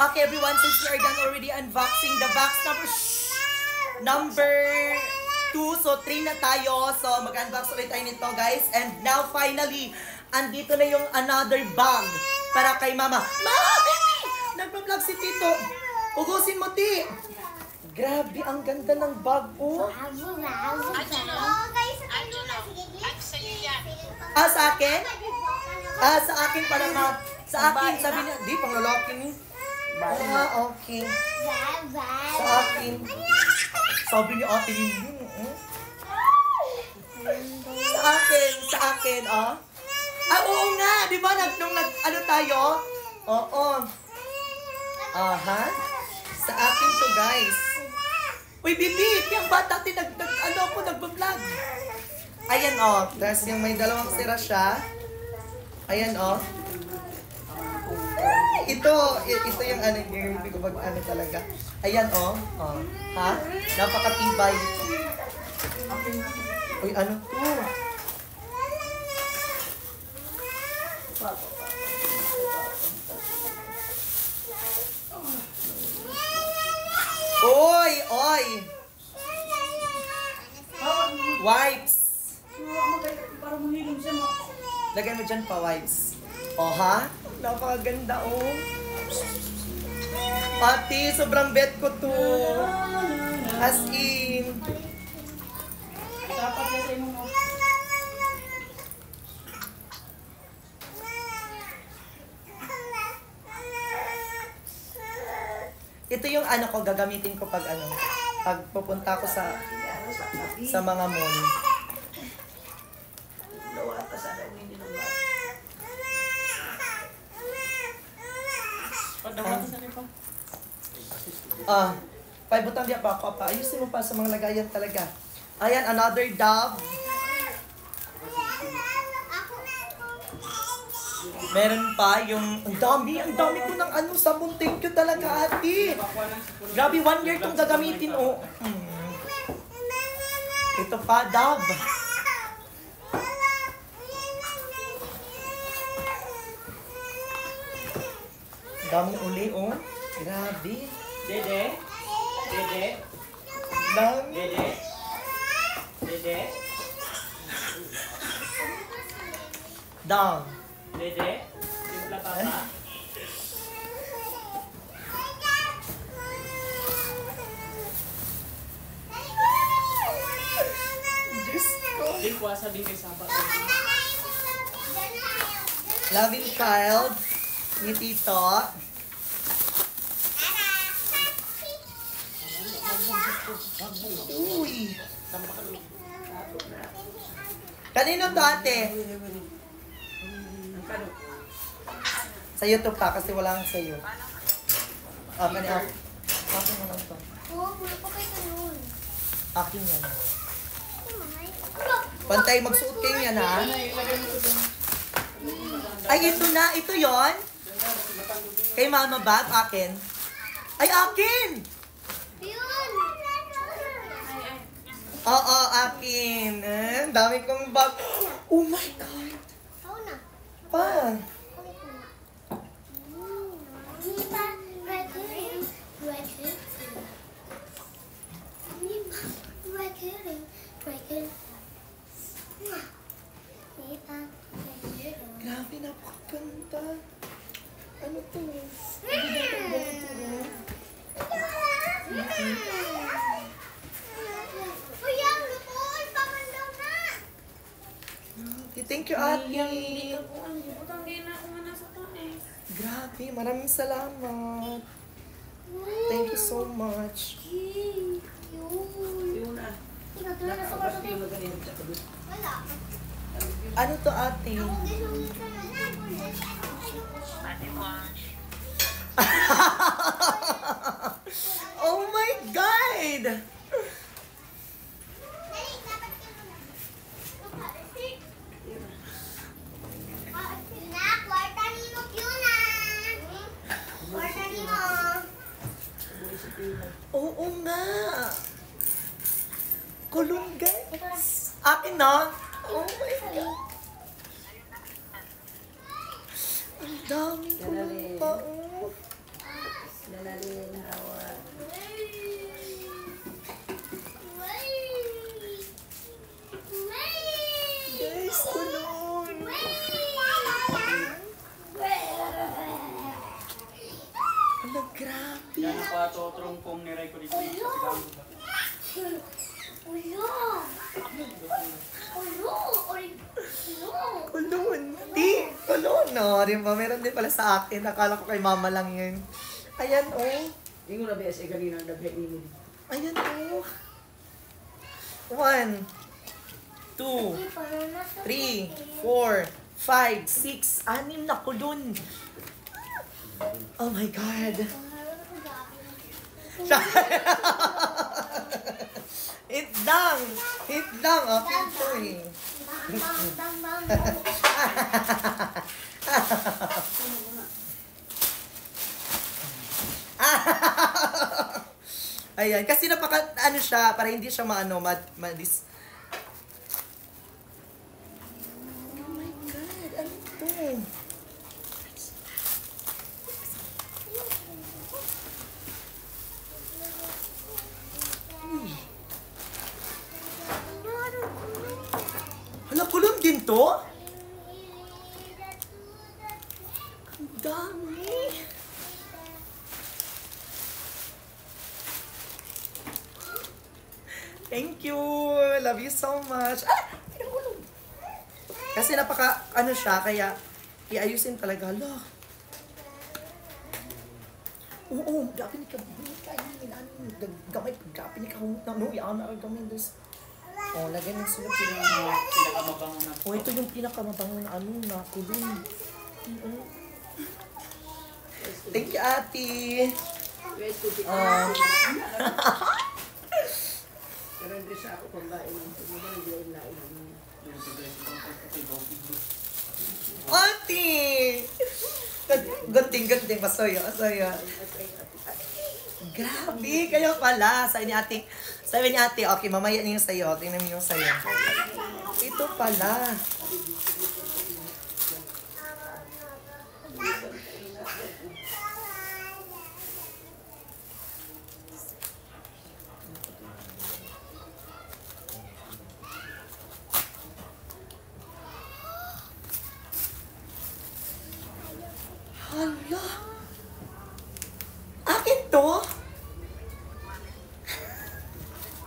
Okay, everyone, since we are done already unboxing the box number 2, so 3 na tayo. So, mag-unbox ulit tayo nito, guys. And now, finally, andito na yung another bag para kay Mama. Mama! Nagpa-vlog si Tito. Ugusin mo, Ti. Grabe, ang ganda ng bag, oh. Ah, sa akin? Ah, sa akin para ma... Sa akin, sabi niya, di, pang lalaki ni. Ah, okay. Sa akin. Sabi niya, ate hindi. Sa akin, oh. Ah, oo nga, di ba? Nung ano tayo? Oo. Aha. Sa akin to, guys. Uy, Bibi, yung bata, nagbablog. Ayan, oh. Tapos yung may dalawang sira siya. Ayan, oh. Ito yung ano, yung hindi ko ano talaga. Ayan, oh. Oh. Ha? Napakatibay. Uy, ano to? Oy! Oy! Wipes! Lagay mo dyan pa, wipes. O, ha? Napakaganda, oh. Pati, sobrang bet ko to. As in. Ito yung ano ko, gagamitin ko pag ano, pag pupunta ko sa mga mall. Paibutang diya pa ako pa. Ayusin mo pa sa mga lagayan talaga. Ayan, another dove. Meron pa yung, ang dami ko ng ano, sabon. Thank you talaga, ate. Grabe, 1 year itong gagamitin, oh. Ito pa, dove. Daming uli, oh. Grabe. Dede. Dami. Dede. Dove. Dede. Simpla papa. Diyos ko. Di kuwasa din kay Saba. Loving child ni Tito. Uy. Kanino to, ate? Sa YouTube pa kasi wala kang sa'yo. Kanino. Akin mo lang to. Oo, wala pa kayo nun. Akin yan. Pantay, magsuot kayo yan, ha? Ay, ito na. Ito yon. Kay Mama Bab, akin. Ay, akin! Yun! Oo, akin. Dami kong bag. Oh my God! Oo na. Pa! Grabe, napakaganda. Ano to? Thank you, ate. Grabe, maraming salamat. Thank you so much. Ano to, ate? Oh my God! Oo nga! Kulong, guys! Akin na! Oh my God! Ang daming kulong pa, oh! Guys, kulon. Ano, grabe. Yan ako ato trungkong ni Ray ko dito. Kulon. Di, kulon. No, rin ba? Meron din pala sa akin. Akala ko kay mama lang yun. Ayan, oh. Ingo na BS kanina daghay ini. Ayan, oh. 1, 2, 3, 4, 5, 6, 6 na kulon. Oh my God. Hitdang! Hitdang! Okay po eh. Ayan, kasi ano siya, para hindi siya maano, madis. Oh my God, ano to? Hala, kulong din to? Ang dami. Thank you. Love you so much. Ah! Ay, kulong. Kasi ano siya, kaya iayusin talaga. Hala. Oo, gabi ni gamay gabi ni kahumot na no, iama ka gamay dos. Oh, lagyan ng sulok sila. Pinakamabango na. Oh, ito yung pinakamabango na ano na kulong. Thank you, Ate. Wait to be. Pero hindi sa ako pambain ng tumula hindi ay lain. Ate! Gunting, masoyo. Grabe, kayo pala. Sabi ni ate, okay, mamaya niyo sa'yo. Tingnan mo yung sa'yo. Ito pala. Hala. Akin to?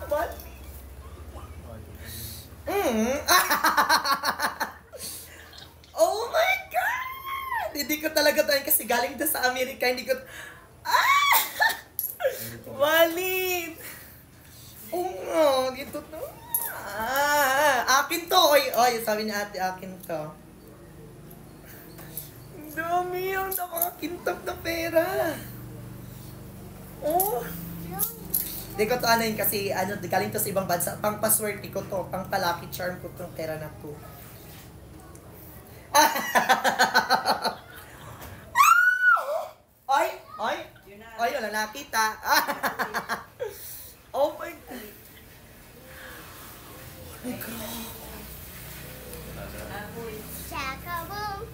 What? Oh my God! Hindi ko talaga tayo kasi galing to sa Amerika. Hindi ko... Ah! Walid! Oo nga, dito to. Akin to. Oy, sabi ni ate, akin to. Ang dami yung nakakakintab na pera. Oh. Di ko to ano yun kasi galing to sa ibang bansa. Pang password ko to, pang palaki charm ko tong pera na to. Ay, wala nakita. Oh my God. Chakaboom.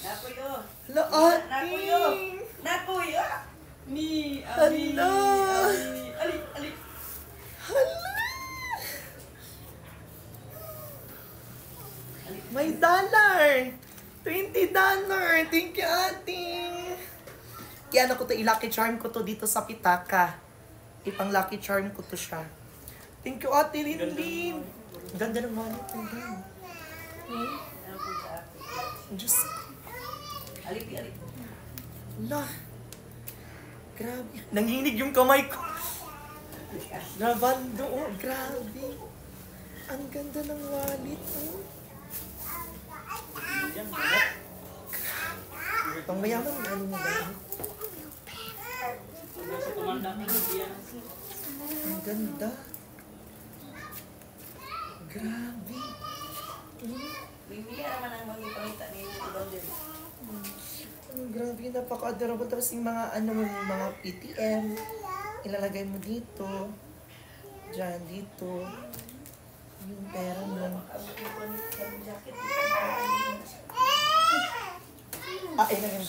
Nakuyo. Hala, Nakuyo. ate. Nakuyo. Ni, Hala. ali. Hala. May dollar. $20. Thank you, ate. Yan ako to, i-lucky charm ko to dito sa pitaka. Ipang lucky charm ko to siya. Thank you, ate Linlin. Ganda ng wallet. Ang ganda. Diyos ko. Ali. Ala. Grabe. Nanginig yung kamay ko. Nabando. Oh, grabe. Ang ganda ng wallet. Oh. Pang mayaman, ano mo ba? Sa tumanda ko yan. Ang ganda. Grabe. Bibigyan naman ang mga ipangita ni Ibang din. Grabe, napaka-adorable. Tapos yung mga mga PTM, ilalagay mo dito. Diyan, dito. Yung pera mo. Ayun na yun.